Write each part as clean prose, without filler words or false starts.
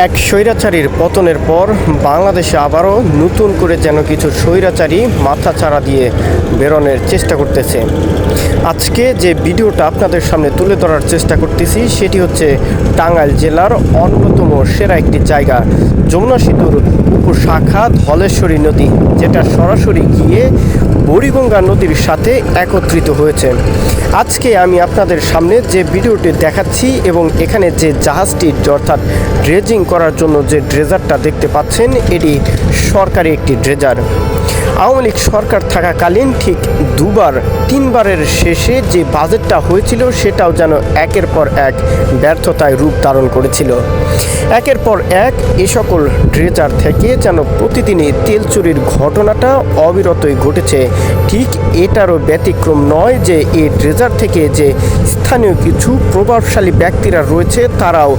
এক স্বৈরাচারীর পতনের পর বাংলাদেশে আবারও নতুন করে যেন কিছু স্বৈরাচারী মাথাচাড়া দিয়ে বেরোনোর চেষ্টা করতেছে। আজকে যে ভিডিওটা আপনাদের সামনে তুলে ধরার চেষ্টা করতেছি সেটি হচ্ছে টাঙ্গাইল জেলার অন্যতম সেরা একটি জায়গা, যমুনা সেতুর উপশাখা ধলেশ্বরী নদী, যেটা সরাসরি গিয়ে বুড়িগঙ্গা নদীর সাথে একত্রিত হয়েছে। আজকে আমি আপনাদের সামনে যে ভিডিওটি দেখাচ্ছি এবং এখানে যে জাহাজটি অর্থাৎ ড্রেজিং করার জন্য যে ড্রেজারটা দেখতে পাচ্ছেন, এটি সরকারি একটি ড্রেজার। আওয়ামী লীগ সরকার থাকাকালীন ঠিক তিনবারের শেষে যে বাজেটটা হয়েছিল সেটাও যেন একের পর এক ব্যর্থতায় রূপ ধারণ করেছিল। একের পর এক এ সকল ড্রেজার থেকে যেন প্রতিদিনই তেল চুরির ঘটনাটা অবিরতই ঘটেছে। ঠিক এটারও ব্যতিক্রম নয় যে এই ড্রেজার থেকে যে স্থানীয় কিছু প্রভাবশালী ব্যক্তিরা রয়েছে তারাও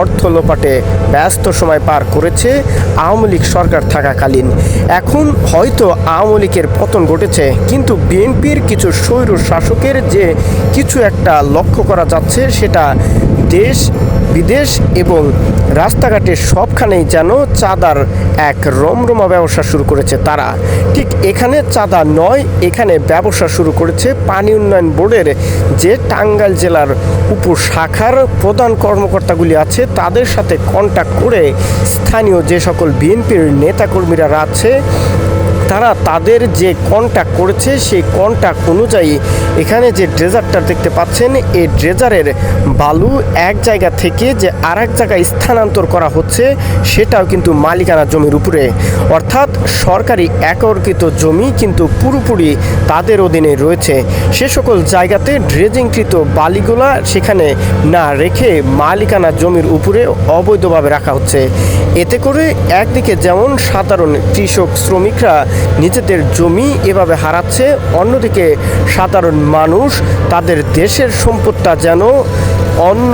অর্থ লোপাটে ব্যস্ত সময় পার করেছে আওয়ামী লীগ সরকার থাকাকালীন। এখন হয়তো আওয়ামী লীগের পতন ঘটেছে, কিন্তু বিএনপির কিছু স্বৈর শাসকের যে কিছু একটা লক্ষ্য করা যাচ্ছে, সেটা দেশ বিদেশ এবং রাস্তাঘাটে সবখানেই যেন চাঁদার এক রমরমা ব্যবসা শুরু করেছে তারা। ঠিক এখানে চাঁদা নয়, এখানে ব্যবসা শুরু করেছে পানি উন্নয়ন বোর্ডের যে টাঙ্গাইল জেলার উপশাখার প্রধান কর্মকর্তাগুলি আছে তাদের সাথে কন্ট্যাক্ট করে স্থানীয় যে সকল বিএনপির নেতাকর্মীরা আছে তারা তাদের যে কন্ট্যাক্ট করেছে সেই কন্ট্যাক্ট অনুযায়ী এখানে যে ড্রেজারটা দেখতে পাচ্ছেন, এই ড্রেজারের বালু এক জায়গা থেকে যে আর এক জায়গায় স্থানান্তর করা হচ্ছে সেটাও কিন্তু মালিকানা জমির উপরে, অর্থাৎ সরকারি একরকৃত জমি কিন্তু পুরোপুরি তাদের অধীনে রয়েছে। সে সকল জায়গাতে ড্রেজিংকৃত বালিগুলা সেখানে না রেখে মালিকানা জমির উপরে অবৈধভাবে রাখা হচ্ছে। এতে করে একদিকে যেমন সাধারণ কৃষক শ্রমিকরা নিজেদের জমি এভাবে হারাচ্ছে, অন্যদিকে সাধারণ মানুষ তাদের দেশের সম্পদটা যেন অন্য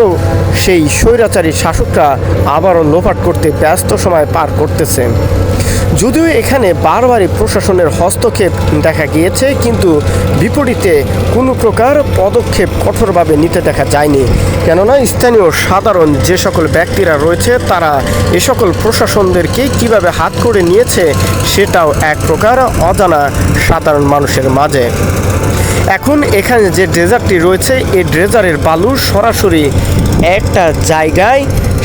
সেই স্বৈরাচারী শাসকরা আবারও লোপাট করতে ব্যস্ত সময় পার করতেছে। যদিও এখানে বারবারই প্রশাসনের হস্তক্ষেপ দেখা গিয়েছে, কিন্তু বিপরীতে কোনো প্রকার পদক্ষেপ কঠোরভাবে নিতে দেখা যায়নি। কেননা স্থানীয় সাধারণ যে সকল ব্যক্তিরা রয়েছে তারা এ সকল প্রশাসনদেরকে কিভাবে হাত করে নিয়েছে সেটাও এক প্রকার অজানা সাধারণ মানুষের মাঝে। এখন এখানে যে ড্রেজারটি রয়েছে এই ড্রেজারের বালু সরাসরি একটা জায়গায়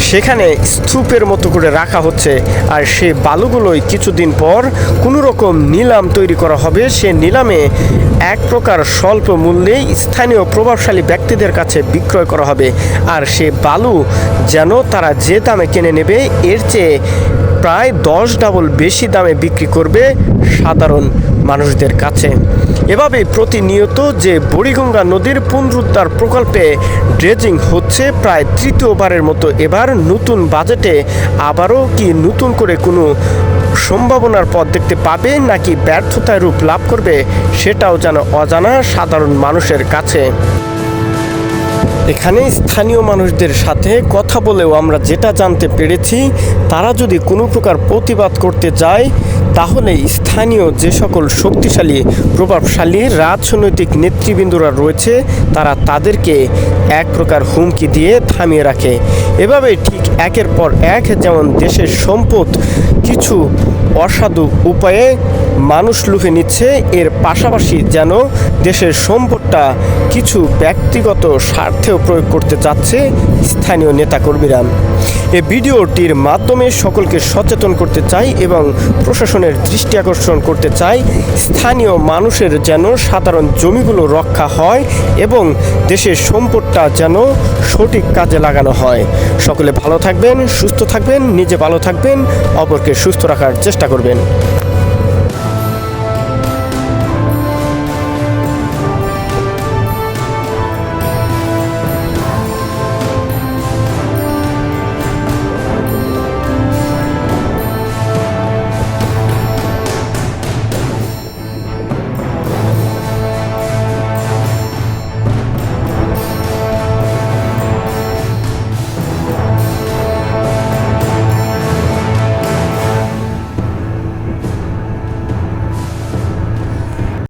সেখানে স্তূপের মতো করে রাখা হচ্ছে, আর সেই বালুগুলোই কিছুদিন পর কোনো রকম নিলাম তৈরি করা হবে। সে নিলামে এক প্রকার স্বল্প মূল্যেই স্থানীয় প্রভাবশালী ব্যক্তিদের কাছে বিক্রয় করা হবে, আর সে বালু যেন তারা যে দামে কিনে নেবে এর চেয়ে প্রায় 10 ডাবল বেশি দামে বিক্রি করবে সাধারণ মানুষদের কাছে। এভাবে প্রতিনিয়ত যে বুড়িগঙ্গা নদীর পুনরুদ্ধার প্রকল্পে ড্রেজিং হচ্ছে প্রায় তৃতীয়বারের মতো, এবার নতুন বাজেটে আবারও কি নতুন করে কোনো সম্ভাবনার পথ দেখতে পাবে নাকি ব্যর্থতায় রূপ লাভ করবে সেটাও যেন অজানা সাধারণ মানুষের কাছে। এখানে স্থানীয় মানুষদের সাথে কথা বলেও আমরা যেটা জানতে পেরেছি, তারা যদি কোনো প্রকার প্রতিবাদ করতে যায় তাহলে স্থানীয় যে সকল শক্তিশালী প্রভাবশালী রাজনৈতিক নেতৃবৃন্দরা রয়েছে তারা তাদেরকে এক প্রকার হুমকি দিয়ে থামিয়ে রাখে। এভাবে ঠিক একের পর এক যেমন দেশের সম্পদ কিছু অসাধু উপায়ে মানুষ লুফে নিচ্ছে, এর পাশাপাশি যেন দেশের সম্পদটা কিছু ব্যক্তিগত স্বার্থেও প্রয়োগ করতে যাচ্ছে স্থানীয় নেতাকর্মীরা। এই ভিডিওটির মাধ্যমে সকলকে সচেতন করতে চাই এবং প্রশাসনের দৃষ্টি আকর্ষণ করতে চাই, স্থানীয় মানুষের যেন সাধারণ জমিগুলো রক্ষা হয় এবং দেশের সম্পদটা যেন সঠিক কাজে লাগানো হয়। সকলে ভালো থাকবেন, সুস্থ থাকবেন, নিজে ভালো থাকবেন, অপরকে সুস্থ রাখার চেষ্টা করবেন।